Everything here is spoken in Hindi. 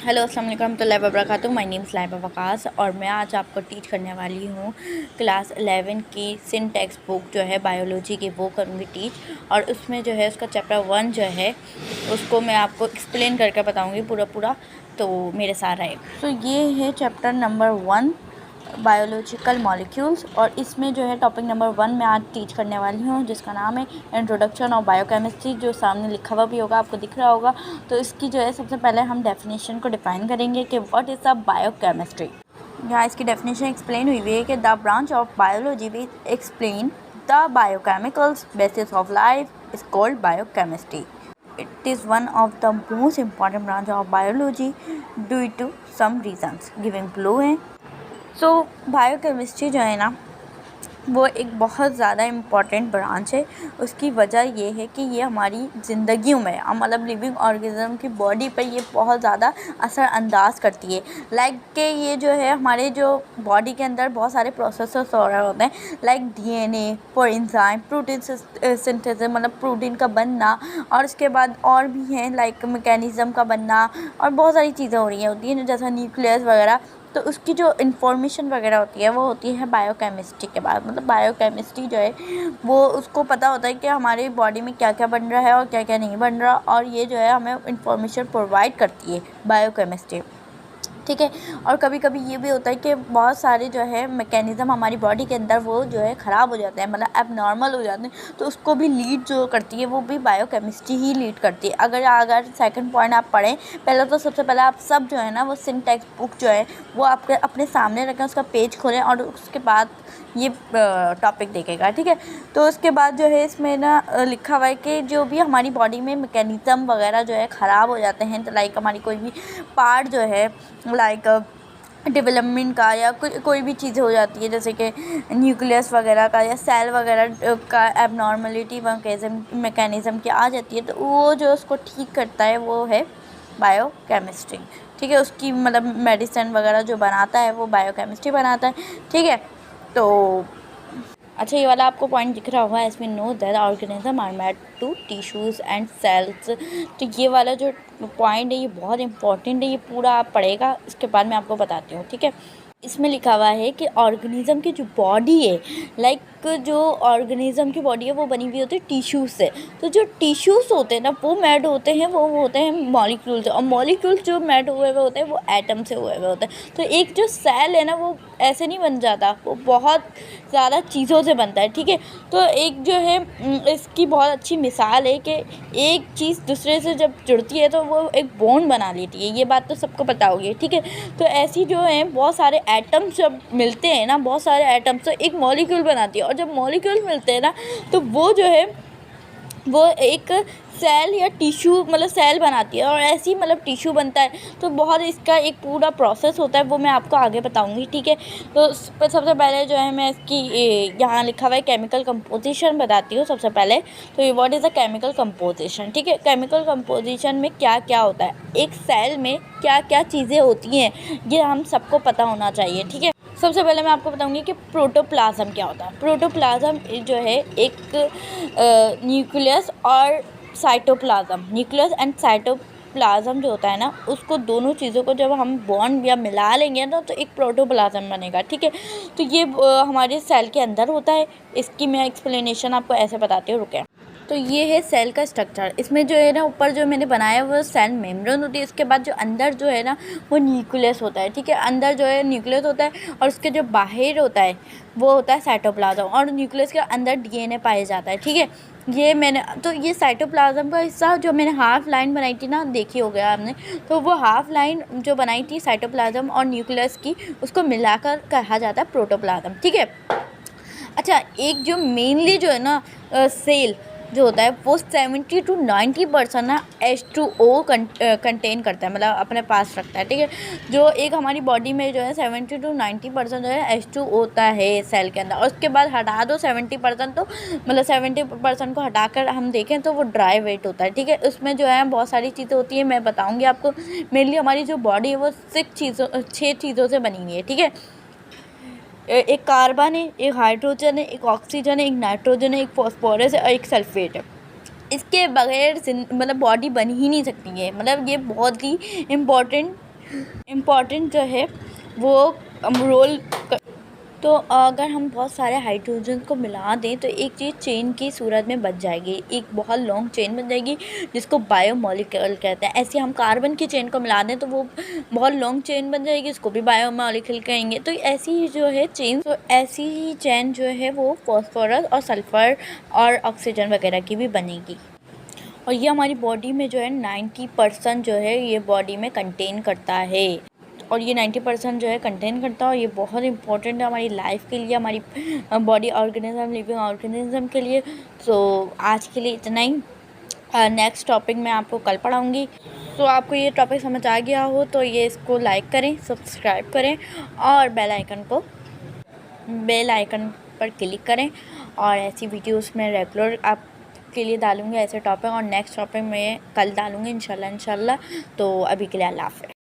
हेलो अस्सलाम वालेकुम रहमतुल्लाहि व बरकातुहू। My name is Laiba Waqas और मैं आज आपको टीच करने वाली हूँ क्लास 11 की सिंटैक्स बुक जो है बायोलॉजी की, वो करूँगी टीच। और उसमें जो है उसका चैप्टर 1 जो है उसको मैं आपको एक्सप्लेन करके बताऊँगी पूरा, तो मेरे साथ रहे। तो ये है चैप्टर नंबर 1 बायोलॉजिकल मॉलिक्यूल्स, और इसमें जो है टॉपिक नंबर 1 मैं आज टीच करने वाली हूँ, जिसका नाम है इंट्रोडक्शन ऑफ बायोकेमिस्ट्री, जो सामने लिखा हुआ भी होगा, आपको दिख रहा होगा। तो इसकी जो है सबसे पहले हम डेफिनेशन को डिफाइन करेंगे कि व्हाट इज़ द बायोकेमिस्ट्री। यहाँ इसकी डेफिनेशन एक्सप्लेन हुई है कि the branch of biology which explain the biochemicals basis of life is called biochemistry. It is one of the most important branch of biology due to some reasons given below है। सो बायोकेमिस्ट्री जो है ना, वो एक बहुत ज़्यादा इम्पॉर्टेंट ब्रांच है। उसकी वजह ये है कि ये हमारी ज़िंदगियों में, मतलब लिविंग ऑर्गेनिज्म की बॉडी पर ये बहुत ज़्यादा असरअंदाज करती है। लाइक कि ये जो है हमारे जो बॉडी के अंदर बहुत सारे प्रोसेसेस हो रहे होते हैं, like DNA for enzyme, protein synthesis मतलब प्रोटीन का बनना, और उसके बाद और भी हैं लाइक मैकेनिज़्म का बनना, और बहुत सारी चीज़ें हो रही होती हैं जैसा न्यूक्लियस वगैरह। तो उसकी जो इन्फॉर्मेशन वगैरह होती है वो होती है बायोकेमिस्ट्री के बाद। मतलब बायोकेमिस्ट्री जो है वो उसको पता होता है कि हमारी बॉडी में क्या क्या बन रहा है और क्या क्या नहीं बन रहा, और ये जो है हमें इन्फॉर्मेशन प्रोवाइड करती है बायोकेमिस्ट्री, ठीक है। और कभी कभी ये भी होता है कि बहुत सारे जो है मैकेनिज़्म हमारी बॉडी के अंदर वो जो है ख़राब हो जाते हैं, मतलब एबनॉर्मल हो जाते हैं, तो उसको भी लीड जो करती है वो भी बायोकेमिस्ट्री ही लीड करती है। अगर सेकंड पॉइंट आप पढ़ें, पहले तो सबसे पहले आप सब जो है ना वो सिंटैक्स बुक जो है वो आपके अपने सामने रखें, उसका पेज खोलें और उसके बाद ये टॉपिक देखेगा, ठीक है। तो उसके बाद जो है इसमें ना लिखा हुआ है कि जो भी हमारी बॉडी में मैकेनिज़्म वगैरह जो है ख़राब हो जाते हैं, तो लाइक हमारी कोई भी पार्ट जो है लाइक डेवलपमेंट का या कोई भी चीज़ें हो जाती है, जैसे कि न्यूक्लियस वगैरह का या सेल वगैरह का एबनॉर्मलिटी मैकेनिज़्म की आ जाती है, तो वो जो उसको ठीक करता है वो है बायोकेमिस्ट्री, ठीक है। उसकी मतलब मेडिसिन वगैरह जो बनाता है वो बायोकेमिस्ट्री बनाता है, ठीक है। तो अच्छा, ये वाला आपको पॉइंट दिख रहा होगा, इसमें know that organism are made to tissues and cells. तो ये वाला जो पॉइंट है ये बहुत इंपॉर्टेंट है, ये पूरा आप पढ़ेगा, इसके बाद मैं आपको बताती हूँ, ठीक है। इसमें लिखा हुआ है कि ऑर्गेनिज़म की जो बॉडी है, लाइक जो ऑर्गेनिज़म की बॉडी है वो बनी हुई होती है टिश्यूज़ से। तो जो टिश्यूज़ होते हैं ना वो मेड होते हैं, वो होते हैं मॉलिक्यूल से, और मॉलिक्यूल्स जो मेड हुए हुए होते हैं वो एटम से हुए हुए होते हैं। तो एक जो सेल है ना वो ऐसे नहीं बन जाता, वो बहुत ज़्यादा चीज़ों से बनता है, ठीक है। तो एक जो है इसकी बहुत अच्छी मिसाल है कि एक चीज़ दूसरे से जब जुड़ती है तो वो एक बॉन्ड बना लेती है, ये बात तो सबको पता होगी, ठीक है। तो ऐसी जो है बहुत सारे एटम्स जब मिलते हैं ना, बहुत सारे एटम्स तो एक मॉलिक्यूल बनाती है, और जब मॉलिक्यूल मिलते हैं ना तो वो जो है वो एक सेल या टिश्यू मतलब सेल बनाती है, और ऐसी मतलब टिश्यू बनता है। तो बहुत इसका एक पूरा प्रोसेस होता है, वो मैं आपको आगे बताऊंगी, ठीक है। तो सबसे पहले जो है मैं इसकी यहाँ लिखा हुआ है केमिकल कंपोजिशन बताती हूँ सबसे पहले। तो ये what is a chemical composition, ठीक है। केमिकल कंपोजिशन में क्या क्या होता है, एक सेल में क्या क्या चीज़ें होती हैं, ये हम सबको पता होना चाहिए, ठीक है। सबसे पहले मैं आपको बताऊंगी कि प्रोटोप्लाज्म क्या होता है। प्रोटोप्लाज्म जो है एक न्यूक्लियस और साइटोप्लाज्म, न्यूक्लियस एंड साइटोप्लाज्म जो होता है ना, उसको दोनों चीज़ों को जब हम बॉन्ड या मिला लेंगे ना तो एक प्रोटोप्लाज्म बनेगा, ठीक है। तो ये हमारे सेल के अंदर होता है। इसकी मैं एक्सप्लेनेशन आपको ऐसे बताती हूँ, रुके। तो ये है सेल का स्ट्रक्चर। इसमें जो है ना ऊपर जो मैंने बनाया वो सेल मेम्ब्रेन होती है, इसके बाद जो अंदर जो है ना वो न्यूक्लियस होता है, ठीक है। अंदर जो है न्यूक्लियस होता है, और उसके जो बाहर होता है वो होता है साइटोप्लाज्म, और न्यूक्लियस के अंदर डीएनए पाया जाता है, ठीक है। ये मैंने तो ये साइटोप्लाज्म का हिस्सा जो मैंने हाफ लाइन बनाई थी ना, देखी हो गया आपने, तो वो हाफ लाइन जो बनाई थी साइटोप्लाज्म और न्यूक्लियस की, उसको मिलाकर कहा जाता है प्रोटोप्लाज्म, ठीक है। अच्छा, एक जो मेनली जो है ना सेल जो होता है वो 70 to 90% ना H2O कंटेन करता है, मतलब अपने पास रखता है, ठीक है। जो एक हमारी बॉडी में जो है 70 to 90% जो है H2O होता है सेल के अंदर, और उसके बाद हटा दो 70%, तो मतलब 70% को हटाकर हम देखें तो वो ड्राई वेट होता है, ठीक है। उसमें जो है बहुत सारी चीज़ें होती हैं, मैं बताऊँगी आपको। मेनली हमारी जो बॉडी है वो 6 चीज़ों से बनी हुई है, ठीक है। एक कार्बन है, एक हाइड्रोजन है, एक ऑक्सीजन है, एक नाइट्रोजन है, एक फॉस्फोरस है और एक सल्फेट है। इसके बगैर मतलब बॉडी बन ही नहीं सकती है, मतलब ये बहुत ही इम्पोर्टेंट इम्पॉर्टेंट जो है वो रोल। तो अगर हम बहुत सारे हाइड्रोजन को मिला दें तो एक चीज़ चेन की सूरत में बच जाएगी, एक बहुत लॉन्ग चेन बन जाएगी जिसको बायोमॉलिक्यूल कहते हैं। ऐसे हम कार्बन की चेन को मिला दें तो वो बहुत लॉन्ग चेन बन जाएगी, इसको भी बायोमॉलिक्यूल कहेंगे। तो ऐसी ही जो है चेन, तो ऐसी ही चेन जो है वो फॉस्फोरस और सल्फ़र और ऑक्सीजन वगैरह की भी बनेगी। और ये हमारी बॉडी में जो है 90% जो है ये बॉडी में कंटेन करता है, और ये 90% जो है कंटेन करता है, और ये बहुत इंपॉर्टेंट है हमारी लाइफ के लिए, हमारी बॉडी ऑर्गेनिज्म, लिविंग ऑर्गेनिज्म के लिए। तो आज के लिए इतना ही। नेक्स्ट टॉपिक मैं आपको कल पढ़ाऊँगी। तो आपको ये टॉपिक समझ आ गया हो तो ये इसको लाइक करें, सब्सक्राइब करें और बेल आइकन पर क्लिक करें। और ऐसी वीडियोस में रेगुलर आपके लिए डालूँगी ऐसे टॉपिक, और नेक्स्ट टॉपिक में कल डालूँगी इंशाल्लाह। तो अभी के लिए अल्लाह हाफ़िज़।